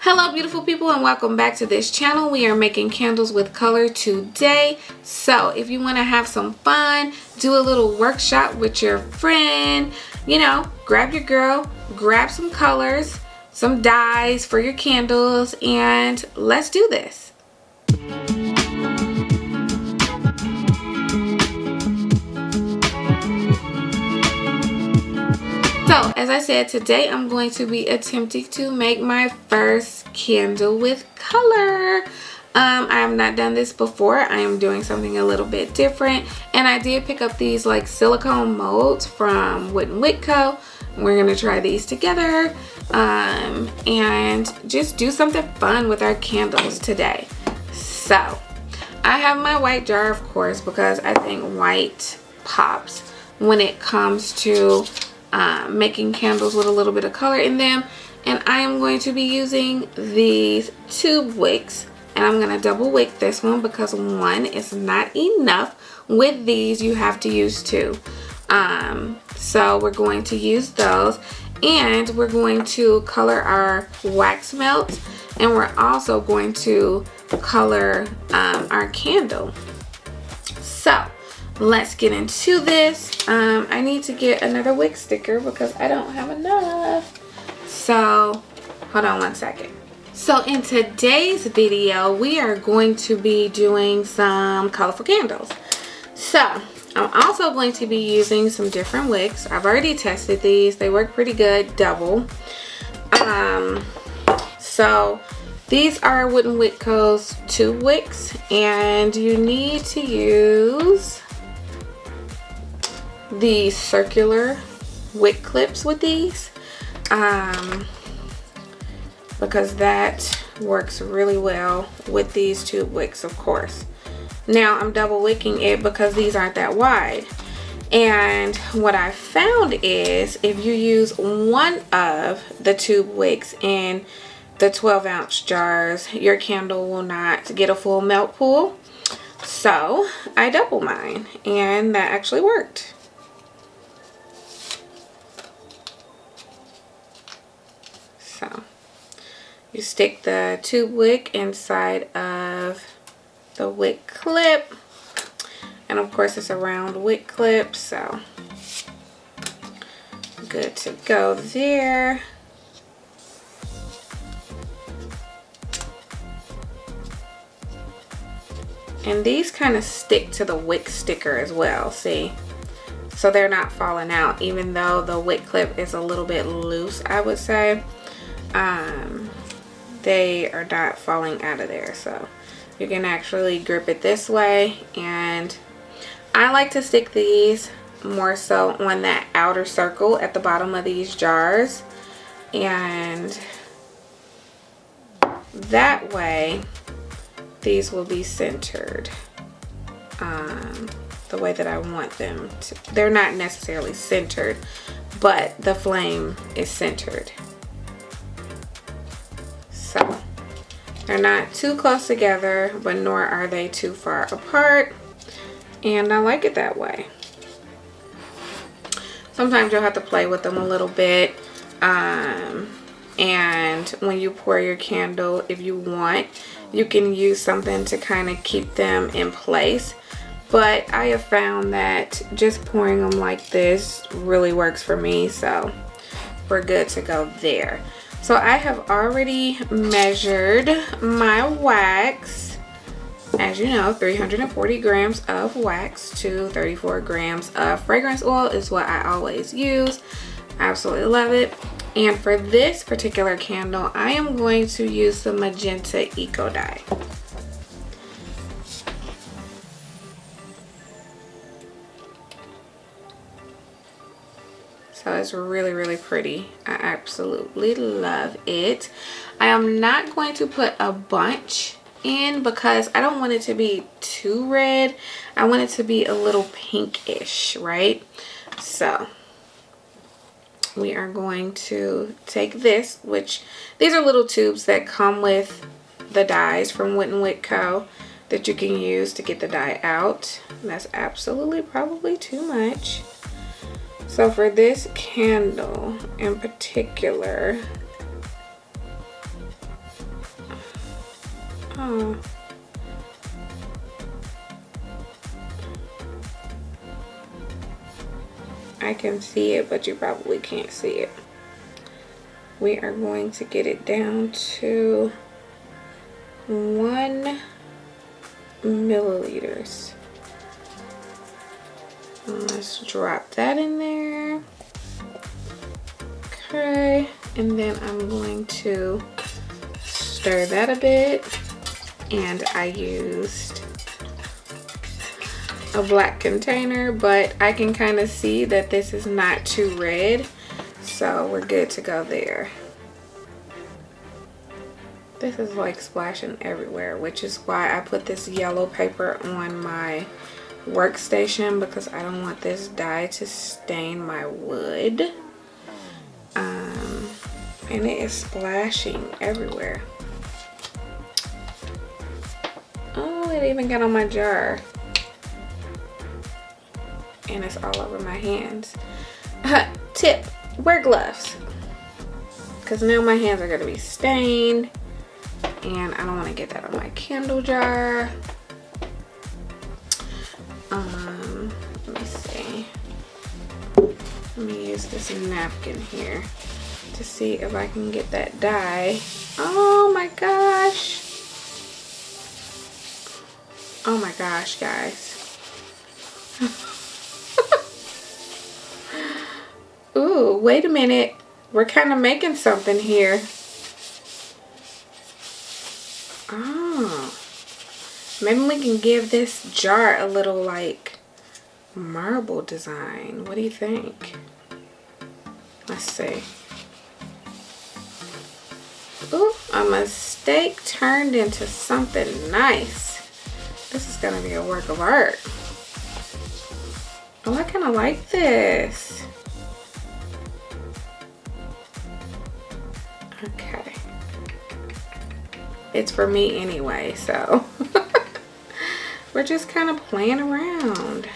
Hello beautiful people, and welcome back to this channel. We are making candles with color today. So if you want to have some fun, do a little workshop with your friend, grab your girl, grab some colors, some dyes for your candles, and let's do this. So, as I said, today I'm going to be attempting to make my first candle with color. I have not done this before. I am doing something a little bit different. And I did pick up these like silicone molds from Nikkole. We're going to try these together and just do something fun with our candles today. So, I have my white jar, of course, because I think white pops when it comes to making candles with a little bit of color in them. And I am going to be using these tube wicks, and I'm going to double wick this one because one is not enough. With these you have to use two, so we're going to use those, and we're going to color our wax melts, and we're also going to color our candle. So let's get into this. I need to get another wick sticker because I don't have enough. So hold on one second. So in today's video, we are going to be doing some colorful candles. So I'm also going to be using some different wicks. I've already tested these. They work pretty good, double. So these are Nikkole's tube wicks, and you need to use the circular wick clips with these because that works really well with these tube wicks, of course. Now I'm double wicking it because these aren't that wide, and what I found is if you use one of the tube wicks in the 12-ounce jars, your candle will not get a full melt pool. So I double mine, and that actually worked. So you stick the tube wick inside of the wick clip, and of course it's a round wick clip, so good to go there. And these kind of stick to the wick sticker as well, see? So they're not falling out, even though the wick clip is a little bit loose, I would say. They are not falling out of there, so you can actually grip it this way. And I like to stick these more so on that outer circle at the bottom of these jars, and that way these will be centered the way that I want them to. They're not necessarily centered, but the flame is centered. So they're not too close together, but nor are they too far apart, and I like it that way. Sometimes you'll have to play with them a little bit, and when you pour your candle, if you want, you can use something to kind of keep them in place, but I have found that just pouring them like this really works for me, so we're good to go there. So I have already measured my wax. As you know, 340 grams of wax to 34 grams of fragrance oil is what I always use. I absolutely love it. And for this particular candle, I am going to use the magenta eco dye. So it's really, really pretty. I absolutely love it. I am not going to put a bunch in because I don't want it to be too red. I want it to be a little pinkish, right? So we are going to take this, which these are little tubes that come with the dyes from Nikkole that you can use to get the dye out. And that's absolutely probably too much. So for this candle in particular, Oh. I can see it, but you probably can't see it. We are going to get it down to 1 milliliters. And let's drop that in there. Okay, and then I'm going to stir that a bit. And I used a black container, but I can kind of see that this is not too red, so we're good to go there. This is like splashing everywhere, which is why I put this yellow paper on my workstation, because I don't want this dye to stain my wood. And it is splashing everywhere. Oh, it even got on my jar. And it's all over my hands. Tip, wear gloves. Because now my hands are going to be stained. And I don't want to get that on my candle jar. Let me see. Let me use this napkin here to see if I can get that dye. Oh my gosh. Oh my gosh, guys. Ooh, wait a minute. We're kind of making something here. Oh. Maybe we can give this jar a little like marble design. What do you think? Let's see. Ooh, a mistake turned into something nice. This is gonna be a work of art. Oh, I kind of like this. Okay. It's for me anyway, so we're just kind of playing around.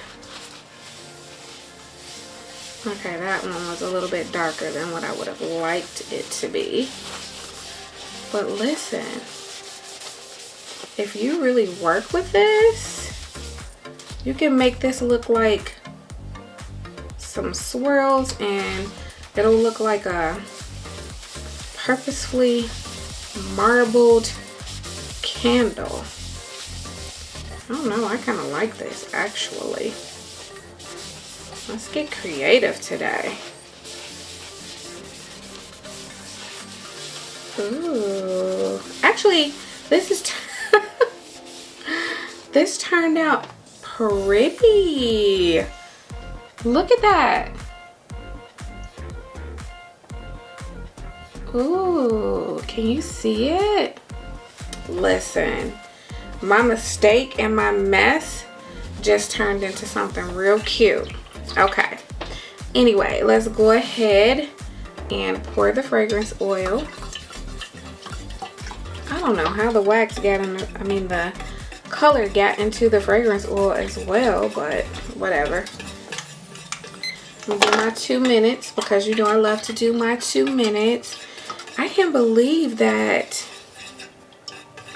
Okay, that one was a little bit darker than what I would have liked it to be. But listen, if you really work with this, you can make this look like some swirls, and it'll look like a purposefully marbled candle. I don't know, I kind of like this actually. Let's get creative today. Ooh, actually, this is this turned out pretty. Look at that. Ooh, can you see it? Listen, my mistake and my mess just turned into something real cute. Okay, anyway, let's go ahead and pour the fragrance oil. I don't know how the wax got in the color got into the fragrance oil as well, but whatever. I'm gonna do my 2 minutes because you know I love to do my 2 minutes. I can't believe that.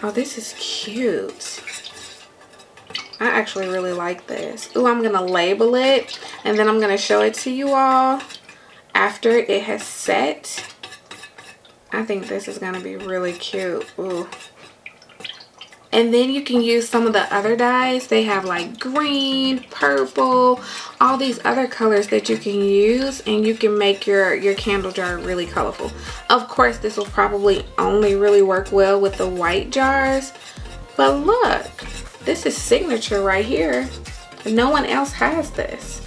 Oh, this is cute. I actually really like this. Ooh, I'm gonna label it and then I'm gonna show it to you all after it has set. I think this is gonna be really cute. Ooh. And then you can use some of the other dyes. They have like green, purple, all these other colors that you can use, and you can make your candle jar really colorful. Of course, this will probably only really work well with the white jars, but look, this is signature right here. No one else has this.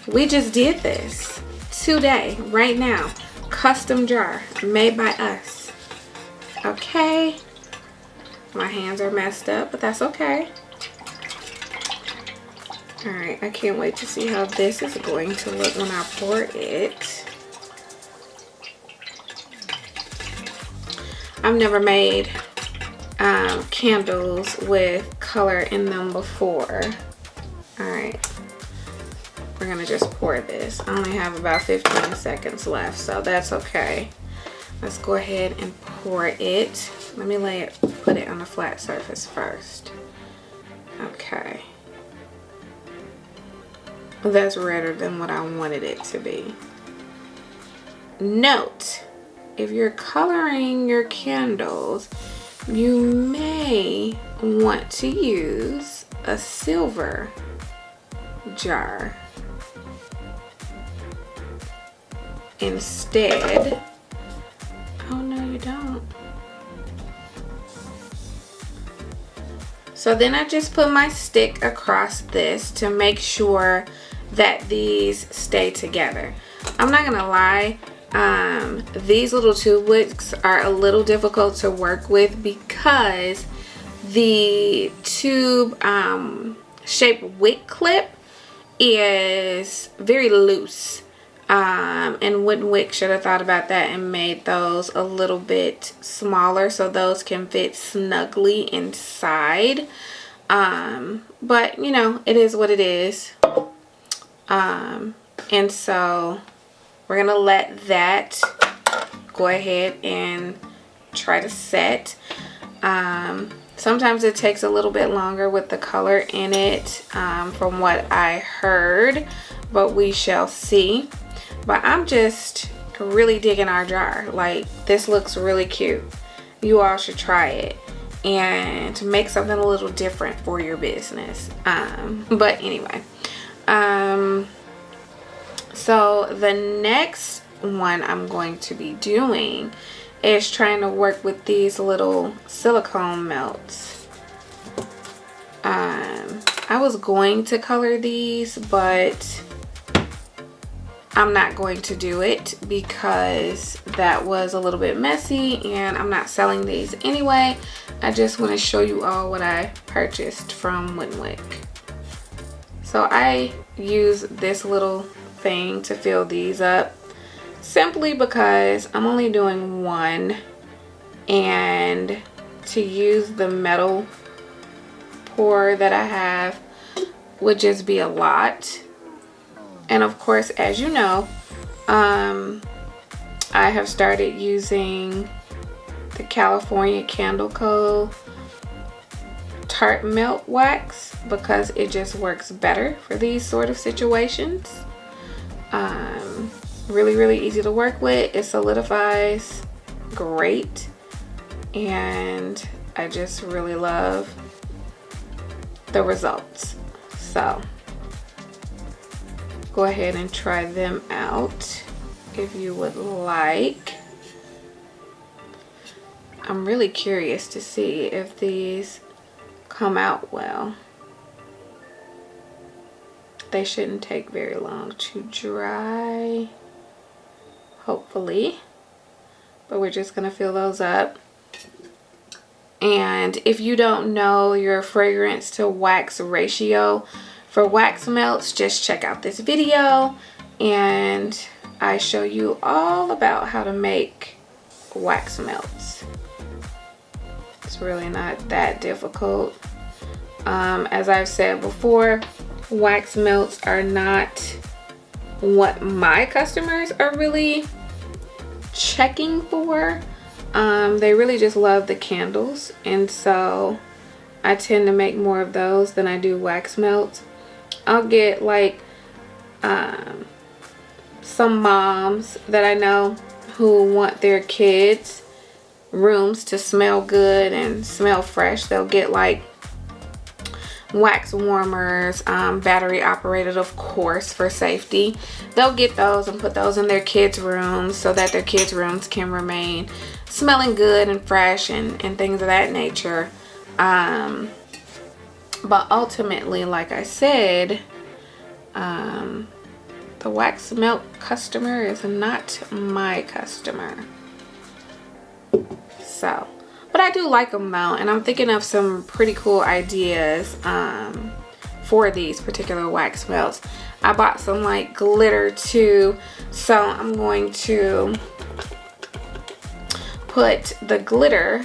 We just did this today, right now. Custom jar made by us. Okay. My hands are messed up, but that's okay. Alright, I can't wait to see how this is going to look when I pour it. I've never made candles with color in them before. Alright, we're gonna just pour this. I only have about 15 seconds left, so that's okay. Let's go ahead and pour it. Let me put it on a flat surface first. Okay. That's redder than what I wanted it to be. Note, if you're coloring your candles, you may want to use a silver jar instead. Oh no, you don't. So then I just put my stick across this to make sure that these stay together. I'm not gonna lie, these little tube wicks are a little difficult to work with because the tube shaped wick clip is very loose. And wooden wick should have thought about that and made those a little bit smaller so those can fit snugly inside. But you know, it is what it is. And so we're gonna let that go ahead and try to set. Sometimes it takes a little bit longer with the color in it, from what I heard, but we shall see. But I'm just really digging our jar. Like, this looks really cute. You all should try it and to make something a little different for your business. But anyway, so the next one I'm going to be doing is trying to work with these little silicone melts. I was going to color these, but I'm not going to do it because that was a little bit messy and I'm not selling these anyway. I just want to show you all what I purchased from Wooden Wick. So I use this little thing to fill these up simply because I'm only doing one, and to use the metal pour that I have would just be a lot. And of course, as you know, I have started using the California Candle Co. Tart Melt Wax because it just works better for these sort of situations. Really easy to work with. It solidifies great, and I just really love the results. So go ahead and try them out if you would like. I'm really curious to see if these come out well. They shouldn't take very long to dry, hopefully, but we're just gonna fill those up. And if you don't know your fragrance to wax ratio for wax melts, just check out this video and I show you all about how to make wax melts. It's really not that difficult. As I've said before, wax melts are not what my customers are really checking for. They really just love the candles, and so I tend to make more of those than I do wax melts. I'll get like some moms that I know who want their kids' rooms to smell good and smell fresh. They'll get like wax warmers, battery operated, of course, for safety. They'll get those and put those in their kids' rooms so that their kids' rooms can remain smelling good and fresh and things of that nature. But ultimately, like I said, the wax melt customer is not my customer. So, but I do like them though, and I'm thinking of some pretty cool ideas for these particular wax melts. I bought some like glitter too, so I'm going to put the glitter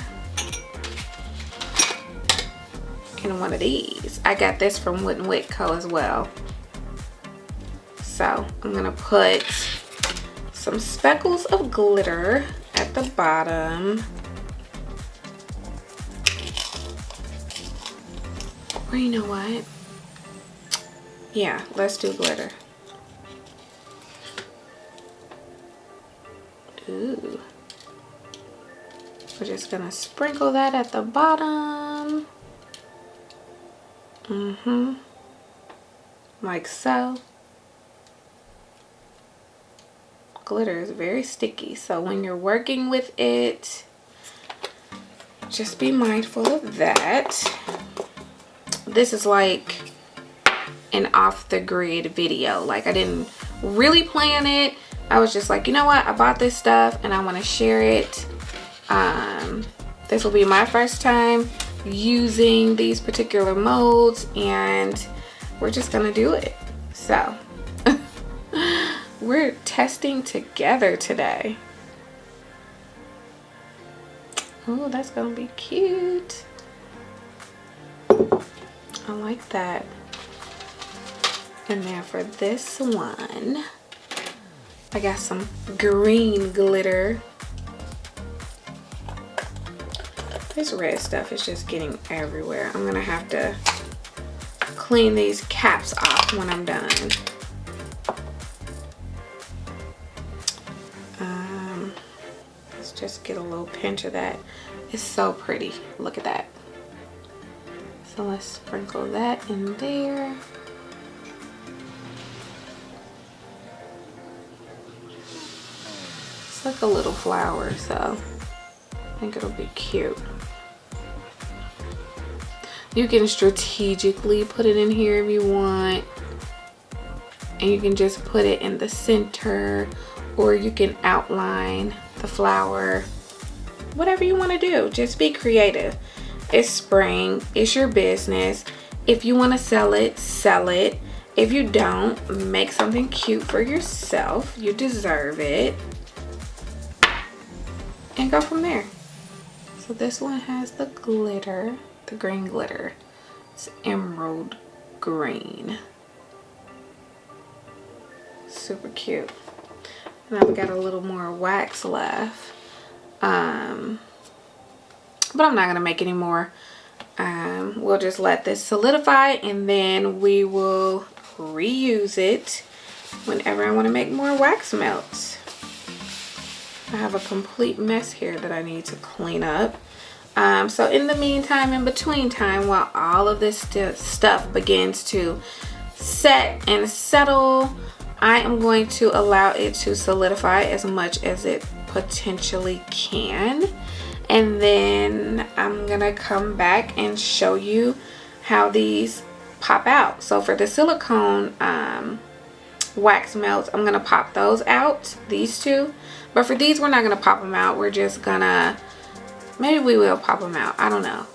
in one of these. I got this from Wooden Wick Co. as well. So I'm gonna put some speckles of glitter at the bottom. Or you know what? Yeah, let's do glitter. Ooh. We're just gonna sprinkle that at the bottom. Like so. Glitter is very sticky, so when you're working with it, just be mindful of that. This is like an off the grid video. Like, I didn't really plan it. I was just like, you know what, I bought this stuff and I want to share it. This will be my first time using these particular molds, and we're just gonna do it. So we're testing together today. Oh, that's gonna be cute. I like that. And then for this one, I got some green glitter. This red stuff is just getting everywhere. I'm gonna have to clean these caps off when I'm done. Let's just get a little pinch of that. It's so pretty. Look at that. So let's sprinkle that in there. It's like a little flower, so I think it'll be cute. You can strategically put it in here if you want, and you can just put it in the center, or you can outline the flower. Whatever you want to do, just be creative. It's spring, it's your business. If you want to sell it, sell it. If you don't, make something cute for yourself. You deserve it. And go from there. So this one has the glitter, the green glitter. It's emerald green. Super cute. And I've got a little more wax left. But I'm not gonna make any more. We'll just let this solidify, and then we will reuse it whenever I want to make more wax melts. I have a complete mess here that I need to clean up. So in the meantime, in between time, while all of this stuff begins to set and settle, I am going to allow it to solidify as much as it potentially can. And then I'm gonna come back and show you how these pop out. So for the silicone wax melts, I'm gonna pop those out, these two. But for these, we're not gonna pop them out. We're just gonna, maybe we will pop them out. I don't know.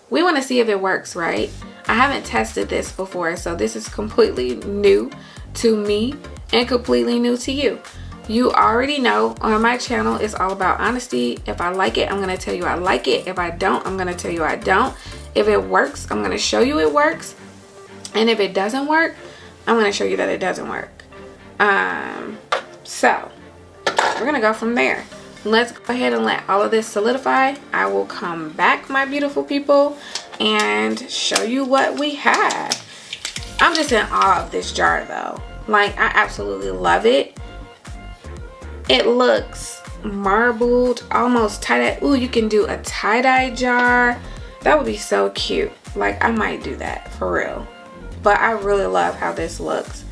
We wanna see if it works, right? I haven't tested this before, so this is completely new to me and completely new to you. You already know on my channel, it's all about honesty. If I like it, I'm gonna tell you I like it. If I don't, I'm gonna tell you I don't. If it works, I'm gonna show you it works. And if it doesn't work, I'm gonna show you that it doesn't work. So we're gonna go from there. Let's go ahead and let all of this solidify. I will come back, my beautiful people, and show you what we have. I'm just in awe of this jar though. Like, I absolutely love it. It looks marbled, almost tie-dye. Ooh, you can do a tie-dye jar. That would be so cute. Like, I might do that for real. But I really love how this looks.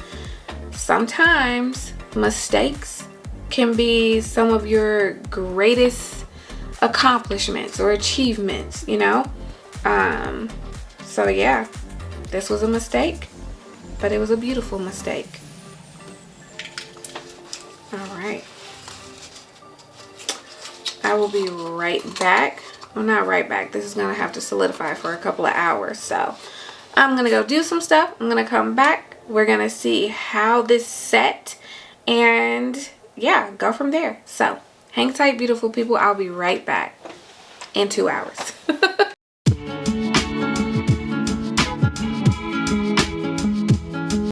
Sometimes mistakes can be some of your greatest accomplishments or achievements, you know? So yeah, this was a mistake, but it was a beautiful mistake. All right. I will be right back. Well, not right back. This is going to have to solidify for a couple of hours. So I'm going to go do some stuff. I'm going to come back. We're going to see how this set. And yeah, go from there. So hang tight, beautiful people. I'll be right back in 2 hours.